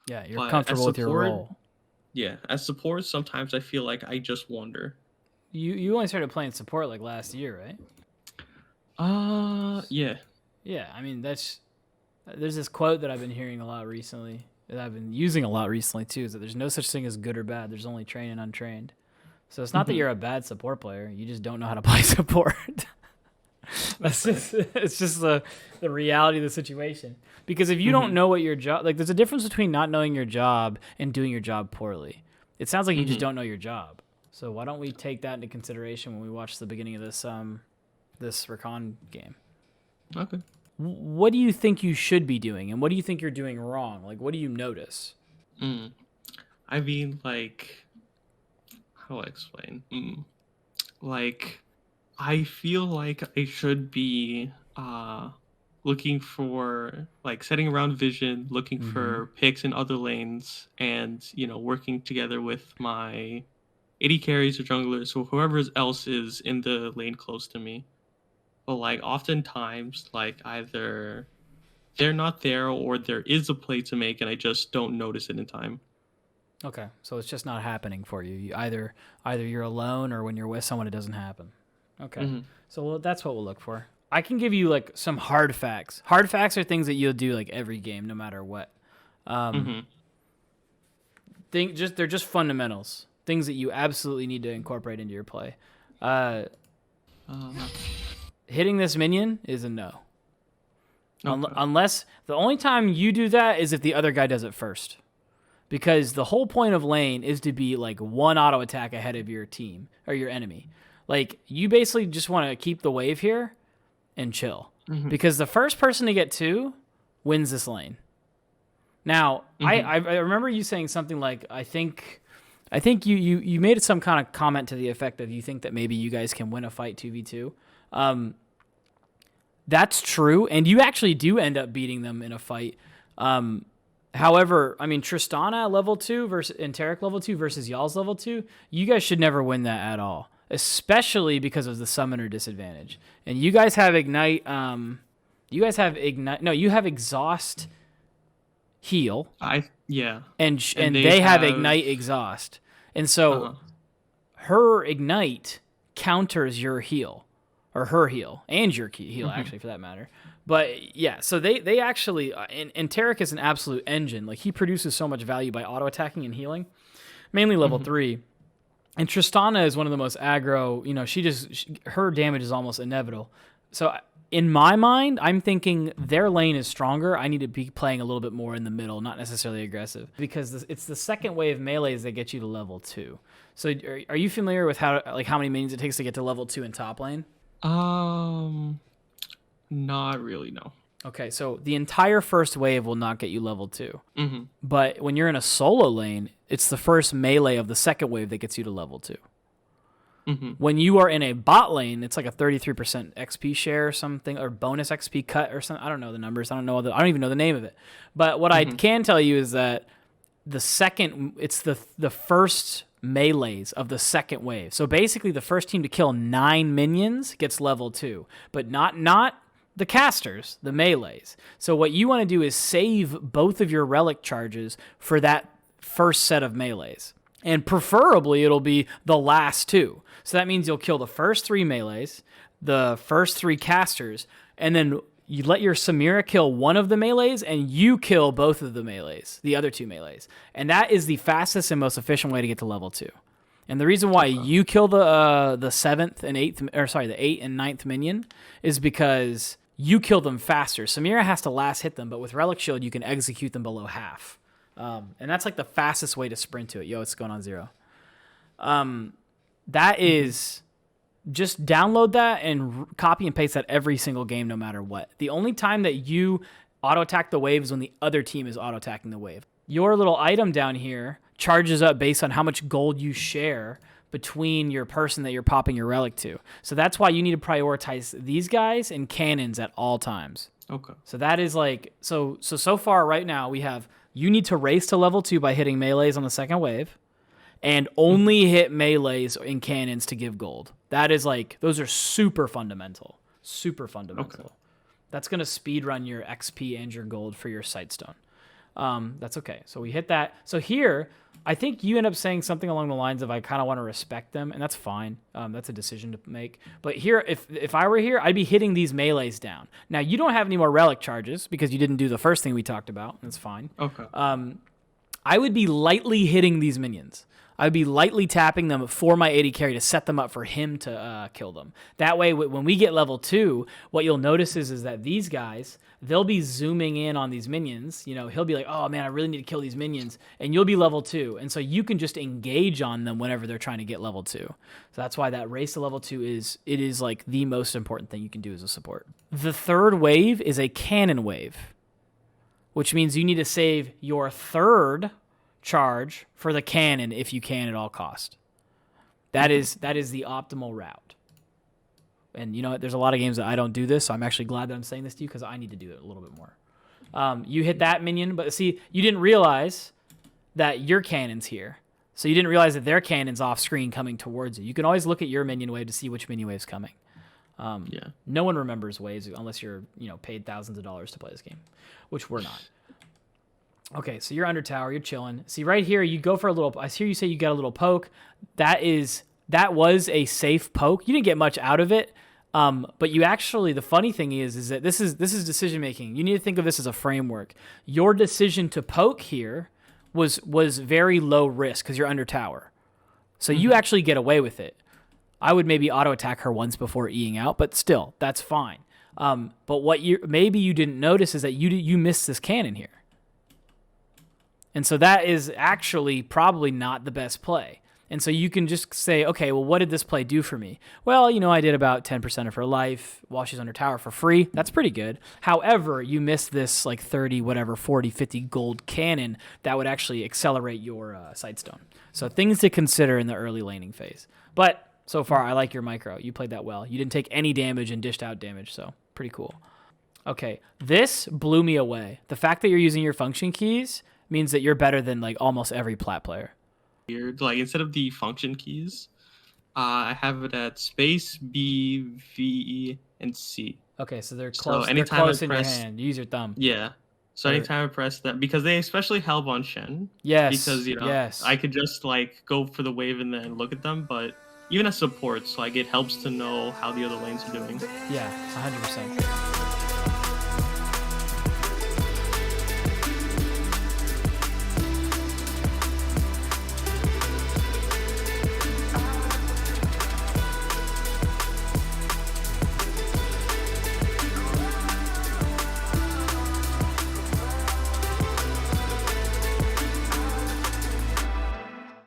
Yeah, you're But as comfortable with your support, role. yeah, as support, sometimes I feel like I just wonder. You only started playing support like last year, right? Yeah. Yeah, I mean that's there's this quote that I've been hearing a lot recently, that I've been using a lot recently too, is that there's no such thing as good or bad. There's only trained and untrained. So it's not that Hmm. you're a bad support player. You just don't know how to play support. That's That's fair. just it's just the reality of the situation. Because if you don't Hmm. know what your job, like there's a difference between not knowing your job and doing your job poorly. It sounds like you just Hmm. don't know your job. So why don't we take that into consideration when we watch the beginning of this Recon game? Okay. What do you think you should be doing, and what do you think you're doing wrong? Like, what do you notice? Mm. I mean, like, how do I explain? Like, I feel like I should be looking for like setting around vision, looking Mm-hmm. for picks in other lanes, and working together with my AD carries or junglers or whoever else is in the lane close to me. But like oftentimes, like either they're not there or there is a play to make and I just don't notice it in time. Okay, so it's just not happening for you. Either you're alone or when you're with someone, it doesn't happen. Okay, Hmm. so that's what we'll look for. I can give you like some hard facts. Hard facts are things that you'll do like every game, no matter what. Um, Hmm. they're just fundamentals, things that you absolutely need to incorporate into your play. Uh, Uh, Hitting this minion is a no. okay. Unless the only time you do that is if the other guy does it first. Because the whole point of lane is to be like one auto attack ahead of your team or your enemy. Like you basically just want to keep the wave here and chill. Hmm. Because the first person to get two wins this lane. Now, Hmm. I remember you saying something like I think you made some kind of comment to the effect of you think that maybe you guys can win a fight 2v2. Um, that's true, and you actually do end up beating them in a fight. Um, However, I mean Tristana level 2 versus and Tarek level 2 versus y'all's level 2, you guys should never win that at all, especially because of the summoner disadvantage. And you guys have ignite you have exhaust heal Yeah. And and they they have have ignite exhaust. And so uh her ignite counters your heal or her heal and your heal hmm actually for that matter. But yeah, so they actually and Tarek is an absolute engine. Like he produces so much value by auto attacking and healing, mainly level hmm 3. And Tristana is one of the most aggro. Her damage is almost inevitable. So in my mind, I'm thinking their lane is stronger. I need to be playing a little bit more in the middle, not necessarily aggressive, because it's the second wave melees that get you to level 2. So are you familiar with how many minions it takes to get to level 2 in top lane? um not really, no. Okay, so the entire first wave will not get you level 2. Hmm. But when you're in a solo lane, it's the first melee of the second wave that gets you to level 2. Hmm. When you are in a bot lane, it's like a 33% XP share or something, or bonus XP cut or something. I don't know the numbers. I don't even know the name of it. But what I Hmm. can tell you is that it's the first melees of the second wave. So basically, the first team to kill 9 minions gets level 2, but not the casters, the melees. So what you want to do is save both of your relic charges for that first set of melees. And preferably it'll be the last two. So that means you'll kill the first 3 melees, the first 3 casters, and then you let your Samira kill one of the melees and you kill both of the melees, the other 2 melees. And that is the fastest and most efficient way to get to level 2. And the reason why Okay. you kill the 8th and 9th minion is because you kill them faster. Samira has to last hit them, but with Relic Shield you can execute them below half. And that's like the fastest way to sprint to it. Yo, it's going on 0. That Hmm. is just download that and copy and paste that every single game, no matter what. The only time that you auto attack the wave is when the other team is auto attacking the wave. Your little item down here charges up based on how much gold you share between your person that you're popping your relic to. So that's why you need to prioritize these guys and cannons at all times. Okay. So that is like so far right now we have you need to race to level 2 by hitting melees on the second wave and Hmm. only hit melees and cannons to give gold. That is like those are super fundamental. Super Okay. fundamental. That's going to speed run your XP and your gold for your sightstone. That's okay. So we hit that. So here, I think you end up saying something along the lines of I kind of want to respect them, and that's fine. That's a decision to make. But here, if I were here, I'd be hitting these melees down. Now, you don't have any more relic charges because you didn't do the first thing we talked about. That's fine. Okay. I would be lightly hitting these minions. I would be lightly tapping them for my AD carry to set them up for him to kill them. That way, when we get level 2, what you'll notice is that these guys, they'll be zooming in on these minions. You know, he'll be like, oh man, I really need to kill these minions. And you'll be level 2. And so you can just engage on them whenever they're trying to get level 2. So that's why that race to level 2 is like the most important thing you can do as a support. The third wave is a cannon wave, which means you need to save your third charge for the cannon if you can at all cost. That is the optimal route. And you know what? There's a lot of games that I don't do this, so I'm actually glad that I'm saying this to you because I need to do it a little bit more. You hit that minion, but see, you didn't realize that your cannon's here. So you didn't realize that their cannon's off screen coming towards you. You can always look at your minion wave to see which minion wave's coming. Yeah. No one remembers waves unless you're, paid thousands of dollars to play this game, which we're not. Okay, so you're under tower, you're chilling. See, right here, you go for a little. I hear you say you got a little poke. That was a safe poke. You didn't get much out of it, but you actually. The funny thing is that this is decision making. You need to think of this as a framework. Your decision to poke here was very low risk because you're under tower, so you actually get away with it. I would maybe auto attack her once before eing out, but still, that's fine. But what maybe you didn't notice is that you missed this cannon here. And so that is actually probably not the best play. And so you can just say, okay, well, what did this play do for me? Well, I did about 10% of her life while she's under tower for free. That's pretty good. However, you missed this like 30, whatever, 40, 50 gold cannon that would actually accelerate your Sightstone. So things to consider in the early laning phase. But so far, I like your micro. You played that well. You didn't take any damage and dished out damage, so pretty cool. Okay, this blew me away. The fact that you're using your function keys means that you're better than like almost every plat player. Weird. Like instead of the function keys, I have it at space, B, V, and C. Okay, so they're close. So anytime they're close I in press, your hand. You use your thumb. Yeah. So anytime I press that, because they especially help on Shen. Yes. Because yes. I could just like go for the wave and then look at them, but even as supports, like it helps to know how the other lanes are doing. Yeah, 100%.